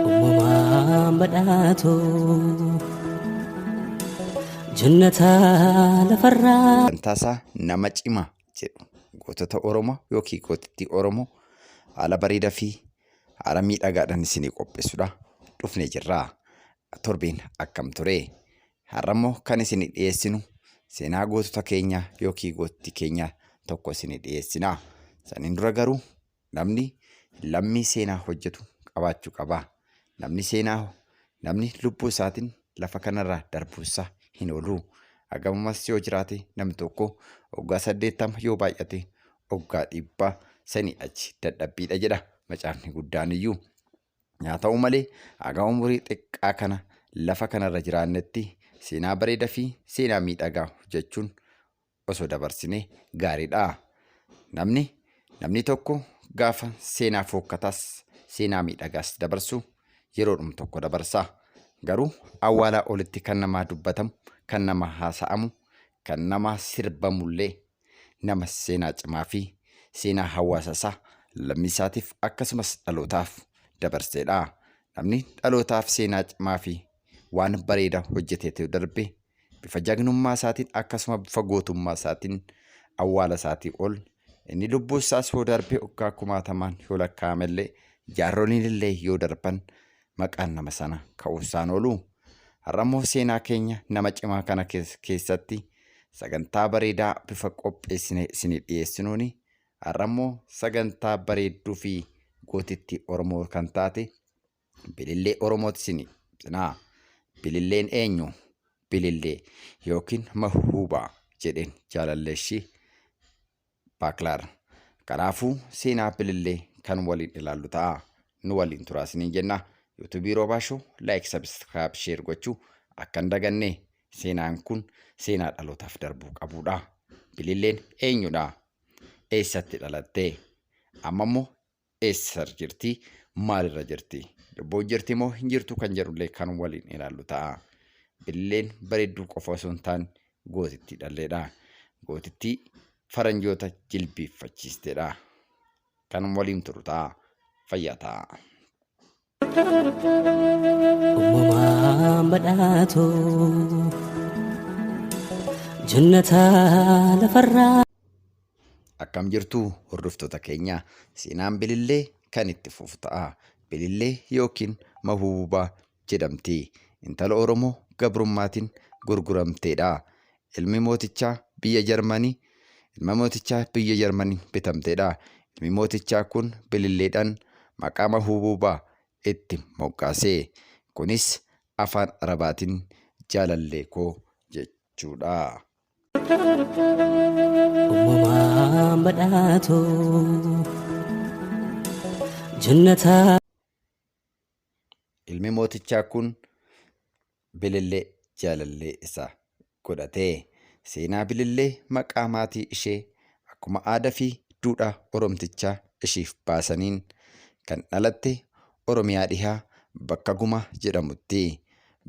Uumamaan badhaatu jannata lafarraa. Taasaa nama cimaa jedhu gootota Oromoo yookiin gootittii Oromoo haala bareedaa fi haala miidhagaadhaan isinii qopheessuudha dhufnee jirra. Torbeen akkam ture? Har'ammoo kan isinii dhiyeessinu seenaa gootota keenyaa yookiin gootittii keenyaa tokko isinii dhiyeessina. Saniin dura garuu namni lammii seenaa hojjetu qabaachuu qaba. Namni lubbuu isaatiin lafa kanarraa darbuusaa hin oolu. Hagamumas yoo jiraate namni tokko waggaa 80 yoo baay'ate waggaa 100 sanii achi dadhabbiidha jedha macaafni guddaan iyyuu. Haa ta'u malee hagam umurii xiqqaa kana lafa kanarra jiraannetti seenaa bareedaa fi seenaa miidhagaa hojjechuun osoo dabarsinee gaariidha. Namni tokko gaafa seenaa fokkataas seenaa miidhagaas dabarsu yeroodhuma tokko dabarsa. Garuu awwaalaa olitti kan namaa dubbatamu, kan nama haasa'amu, kan nama sirbamullee nama seenaa cimaa fi seenaa hawaasa isaa lammiisaatiif akkasumas dhalootaaf dabarseedha. Namni dhalootaaf seenaa cimaa fi waan bareedaa hojjeteetu darbe bifa jagnummaa isaatiin akkasuma bifa gootummaa isaatiin awwaala isaatii ol inni lubbuu isaas yoo darbe waggaa 1000 yoo lakkaa'amellee jaarroliin illee yoo darban maqaan nama sana ka'uusaan oolu. Har'ammoo seenaa keenya nama cimaa kana keessatti sagantaa bareedaa bifa qopheessine isinii dhiyeessinuuni. Har'ammoo sagantaa bareedduu fi gootittii Oromoo kan taate Bilillee Oromooti isinii ibsinaa. Bililleen eenyu? Bilillee yookiin Mahuubaa jedheen jaalalleeshii Baaklaar. Kanaafuu seenaa Bilillee kan waliin ilaallu ta'a. Nu waliin turaa isiniin jenna. YouTube Roobaa Show like, subscribe, share gochuu akka hin daganne. Seenaan kun seenaa dhalootaaf darbuu qabudha. Bililleen eenyudha? Eessatti dhalatte? Ammammoo eessa jirti? Maalirra jirti? Lubbuun jirti moo hin jirtu kan jedhullee kan waliin ilaallu ta'a. Bililleen bareedduu qofa osoo hin taane gootittii dhalleedha. Gootittii faranjoota jilbiiffachiisteedha. Kan waliin turu ta'a. Fayyaa ta'a. Uumamaan badhaatu jannata lafarraa. Akkam jirtu hordoftoota keenya, seenaan Bilillee kan itti fufu ta'a. Bilillee yookiin Mahuubaa jedhamti. Intala Oromoo gabrummaatiin gurguramteedha. Ilma mootichaa biyya Jarmanii bitamteedha. Ilmi mootichaa kun Bililleedhaan maqaa Mahuubaa itti moggaase. Kunis afaan Arabaatiin jaalallee koo jechuudha. Uumamaan badhaatu jannata. Ilmi mootichaa kun Bilillee jaalallee isaa godhatee. Seenaa Bilillee maqaa maatii ishee akkuma aadaa fi duudhaa Oromtichaa ishiif baasaniin kan dhalatte Oromiyaa dhihaa bakka Guma jedhamutti.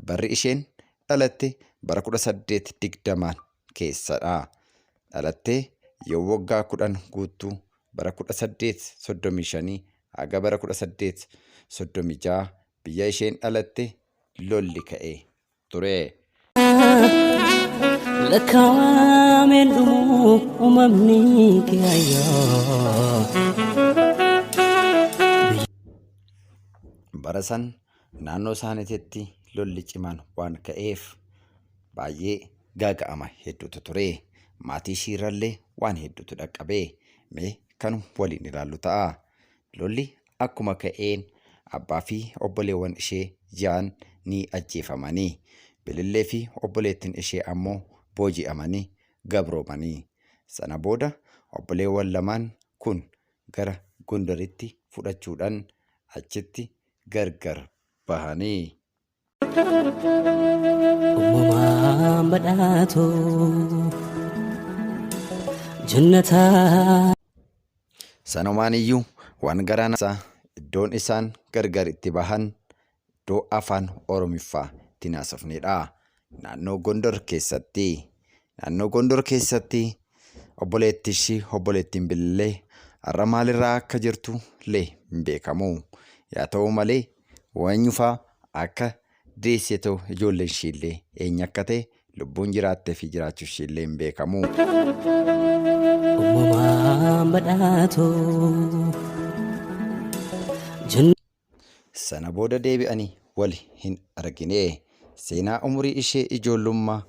Barri isheen dhalatte bara 1820 keessadha. Dhalattee yoo waggaa 10 guuttuu bara 1835 haga bara 1836 biyya isheen dhalatte lolli ka'ee ture. Lakkaa'ameen dhumuu uumamni kiyaayyoo. Bara san naannoo isaaniitti lolli cimaan waan ka'eef baay'ee gaaga'ama hedduutu ture. Maatii ishiirrallee waan hedduutu dhaqqabee mee kan waliin ilaallu ta'a. Lolli akkuma ka'een abbaa fi obboleewwan ishee 6 ni ajjeefamanii. Bilillee fi obboleettiin ishee ammoo booji'amanii gabroomanii. Sana booda obboleewwan lamaan kun gara Gondaritti fudhachuudhaan achitti gargar bahanii. Uumamaan badhaatu jannata. Sanumaan iyyuu waan garaan isaa iddoon isaan gargar itti bahan iddoo afaan Oromiffaa itti haasofnedha. Naannoo Gondor keessatti obboleettiin Bilillee har'a maalirraa akka jirtu illee hin beekamu. yaa ta'u malee wanyufaa akka deessetoo ijoolleen ishiillee eenyu akka ta'e lubbuun jiraattee fi jiraachuu ishiillee hin beekamu. uumamaan badhaatu. Sana booda deebi'anii wal hin argine. Seenaa umurii ishee ijoollummaa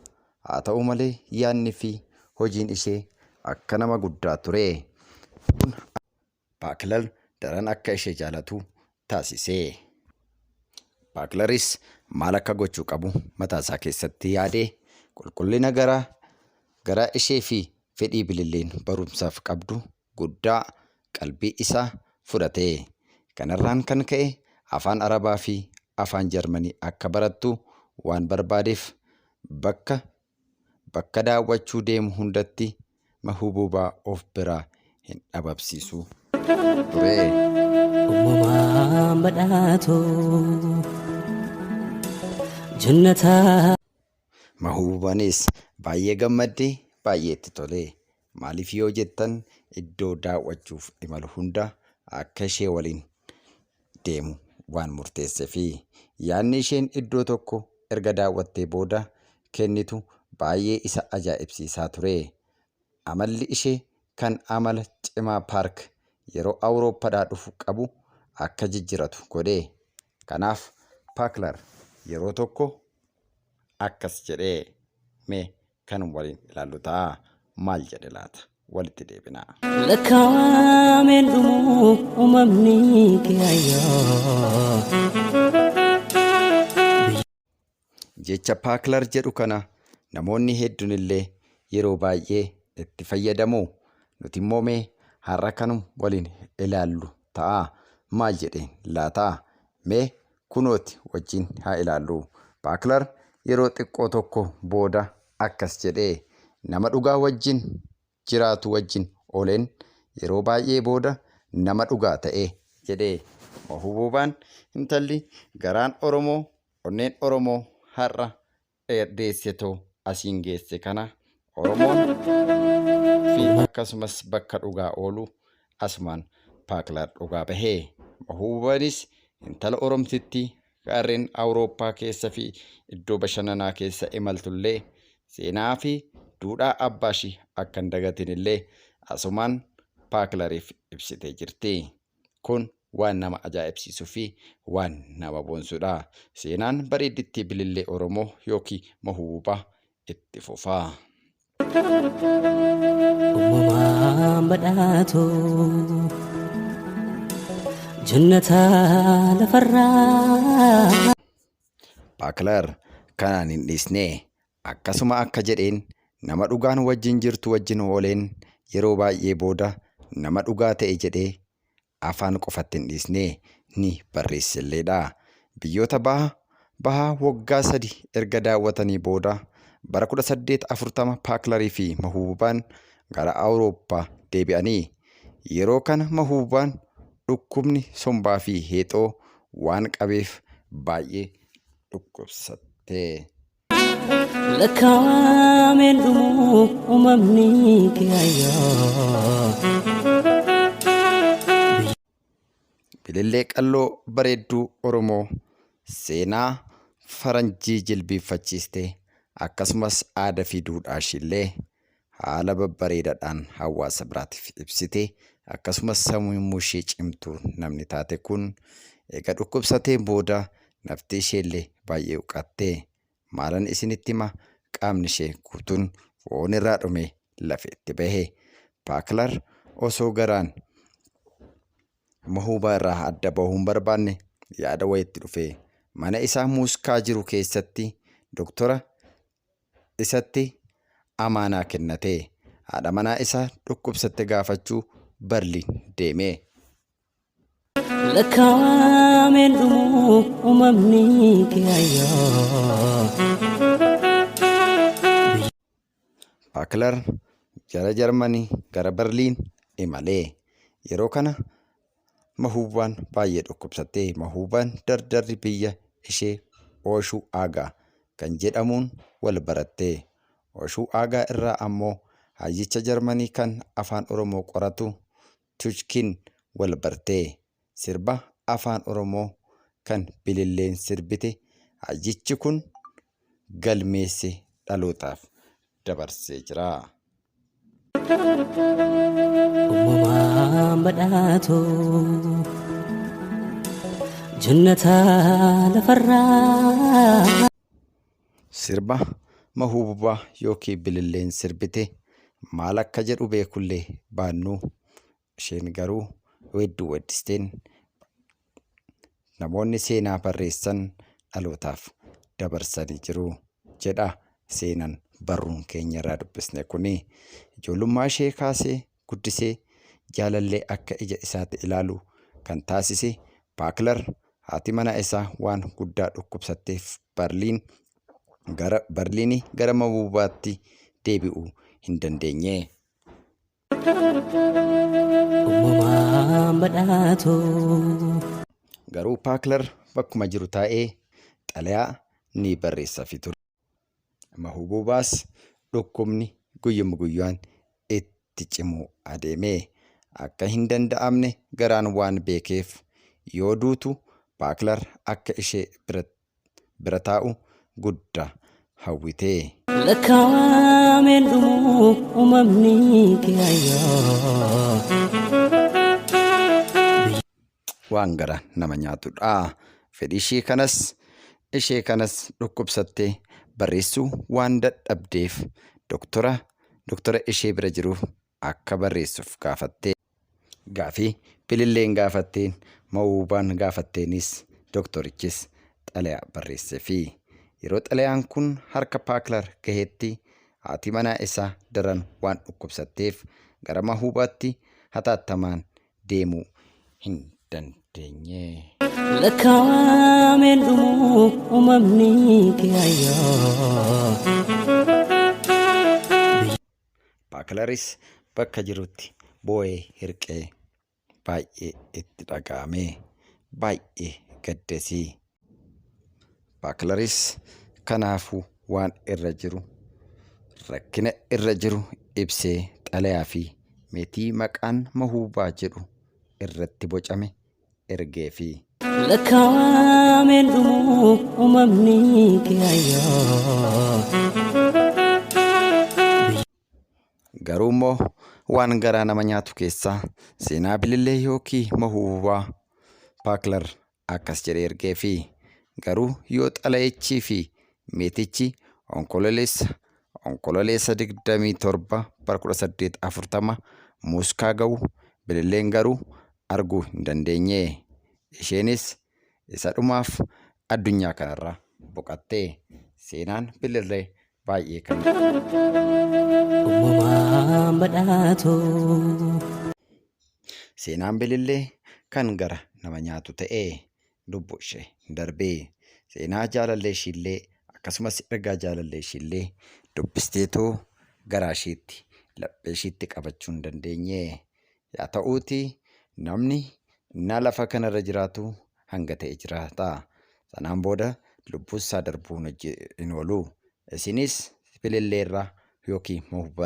haa ta'u malee yaadni fi hojiin ishee akka nama guddaa ture. Kun Baaklar daran akka ishee jaalatu taasise. Baaklaris maal akka gochuu qabu mataa isaa keessatti yaadee qulqullina garaa ishee fi fedhii bililleen barumsaaf qabdu guddaa qalbii isaa fudhate. Kanarraan kan ka'e afaan Arabaa fi afaan Jarmanii akka barattu waan barbaadeef bakka daawwachuu deemu hundatti Mahuubaa of biraa hin dhabamsiisu ture. Uumamaan badhaatu. Jannataa. Mahuubaanis baay'ee gammaddee baay'ee itti tole. Maaliif yoo jettan iddoo daawwachuuf imalu hunda akka ishee waliin deemu waan murteessee fi yaadni isheen iddoo tokko erga daawwattee booda kennitu baay'ee isa ajaa'ibsiisaa ture. Amalli ishee kan amala cimaa paark yeroo Awurooppaadhaa dhufu qabu akka jijjiiratu godhe. Kanaaf Baaklar yeroo tokko akkas jedhee mee kan waliin ilaallu ta'a. Maal jedhe laata? Walitti deebinaa. Lakkaa'ameen dhumuu uumamni kiyaayyoo. Jecha Baaklar jedhu kana namoonni hedduun illee yeroo baay'ee itti fayyadamu. Nuti immoo mee har'a kanum waliin ilaallu ta'a. Maal jedheen laata? Mee kunooti wajjin haa ilaallu. Baaklar yeroo xiqqoo tokko booda akkas jedhee nama dhugaa wajjin jiraatu wajjin ooleen yeroo baay'ee booda nama dhugaa ta'e jedhee. Mahuubaan intalli garaan Oromoo onneen Oromoo har'a deessetoo asiin geesse kana Oromoon fi akkasumas bakka dhugaa oolu asumaan Baaklar dhugaa bahee. Mahuubaanis intala Oromtittii gaarreen Awurooppaa keessa fi iddoo bashannanaa keessa imaltullee seenaa fi duudhaa abbaa ishii akka hin dagatin illee asumaan Baaklariif ibsitee jirti. Kun waan nama ajaa'ibsiisuu fi waan nama boonsudha. Seenaan bareeddittii bilillee Oromoo yookiin Mahuubaa itti fufaa. Uumamaan badhaatu. Jannataa lafarraa. Baaklar kanaan hin dhiisne akkasuma akka jedheen nama dhugaan wajjin jirtu wajjin ooleen yeroo baay'ee booda nama dhugaa ta'e jedhee afaan qofatti hin dhiisne ni barreesselleedha. Biyyoota bahaa waggaa 3 erga daawwatanii booda bara 1840 Baaklarii fi Mahuubaan gara Awurooppaa deebi'anii. Yeroo kana Mahuubaan dhukkubni sombaa fi heexoo waan qabeef baay'ee dhukkubsatte. Lakkaa'ameen dhumuu uumamni kiyaayyoo. Bilillee qalloo bareedduu Oromoo seenaa faranjii jilbiiffachiiste akkasumas aadaa fi duudhaa ishiillee haala babbareedaadhaan hawaasa biraatiif ibsite. Akkasumas sammuu ishee cimtuu namni taate kun eega dhukkubsateen booda nafti isheellee baay'ee huqqatte. Maalan isinitti hima qaamni ishee guutuun foon irraa dhume lafeetti bahe. Baaklar osoo garaan Mahuubaa irraa adda bahuun barbaanne yaada wayiitti dhufe. Mana isaa Muuskaa jiru keessatti doktora isatti amaanaa kennate. Haadha manaa isaa dhukkubsatte gaafachuu Berliin deeme. Lakkaa'ameen dhumuu uumamni kiyaayyoo. Baaklar gara Jarmanii gara Berliin imalee. Yeroo kana Mahuubaan baay'ee dhukkubsatte. Mahuubaan dardarri biyya ishee Ooshuu Aagaa kan jedhamuun wal baratte. Ooshuu Aagaa irraa ammoo hayyicha Jarmanii kan afaan Oromoo qoratu Tuchkiin wal barte. Sirba afaan Oromoo kan bililleen sirbite hayyichi kun galmeesse dhalootaaf dabarsee jira. Uumamaan badhaatoo jannata lafarraa. Sirba Mahuubaa yookiin bililleen sirbite maal akka jedhu beekullee baannuu isheen garuu weedduu weeddisteen namoonni seenaa barreessan dhalootaaf dabarsanii jiru jedha seenaan barruun keenya irraa dubbisne kuni. Ijoollummaa ishee kaasee guddisee jaalallee akka ija isaatti ilaalu kan taasise Baaklar haati mana isaa waan guddaa dhukkubsatteef Barliinii gara Mahuubaatti deebi'uu hin dandeenye. Uumamaan badhaatoo. Garuu Baaklar bakkuma jiru taa'ee xalayaa ni barreessafi ture. Mahuubaas dhukkubni guyyuma guyyaan itti cimuu adeeme. Akka hin danda'amne garaan waan beekeef yoo duutu Baaklar akka ishee bira taa'u guddaa hawwite. Lakkaa'ameen dhumuu uumamni kee ayyaa. Waan gara nama nyaatudha. Fedhii ishee kanas dhukkubsattee barreessuu waan dadhabdeef doktora ishee bira jiruuf akka barreessuuf gaafatte. Gaafii bililleen gaafatteen Mahuubaan gaafatteenis doktorichis xalayaa barreesseefi. Yeroo xalayaan kun harka Baaklar gaheetti haati manaa isaa daran waan dhukkubsatteef gara Mahuubaatti hataattamaan deemuu hin dandeenye. Lakkaa'ameen dhumuu uumamni kee ayyaa. Baaklaris bakka jirutti boo'ee hirqee baay'ee itti dhaga'ame, baay'ee gaddesii. Baaklaris kanaafuu waan irra jiru rakkina irra jiru ibsee xalayaa fi meetii maqaan Mahuubaa jedhu irratti bocame ergeefi. Lakkaa'ameen dhumuu uumamni kee ayyaa. Garuu immoo waan garaa nama nyaatu keessaa seenaa bilillee yookiin Mahuubaa Baaklar akkas jedhee ergeefi. Garuu yoo xalayichii fi meetichi onkololeessa 27 bara 1840 Mooskaa ga'u bililleen garuu arguu hin dandeenye. Isheenis isa dhumaaf addunyaa kanarraa boqatte. Seenaan bilillee baay'ee kan Uumamaan badhaatoo. Seenaan bilillee kan gara nama nyaatu ta'e lubbuu ishee darbee seenaa jaalallee ishiillee akkasumas ergaa jaalallee ishiillee dubbisteetoo garaa ishiitti laphee ishiitti qabachuu hin dandeenye. Yaa ta'uuti namni innaa lafa kanarra jiraatu hanga ta'e jiraata. Sanaan booda lubbuun isaa darbuun hin oolu. Isinis bililleerraa yookiin Mahuubaa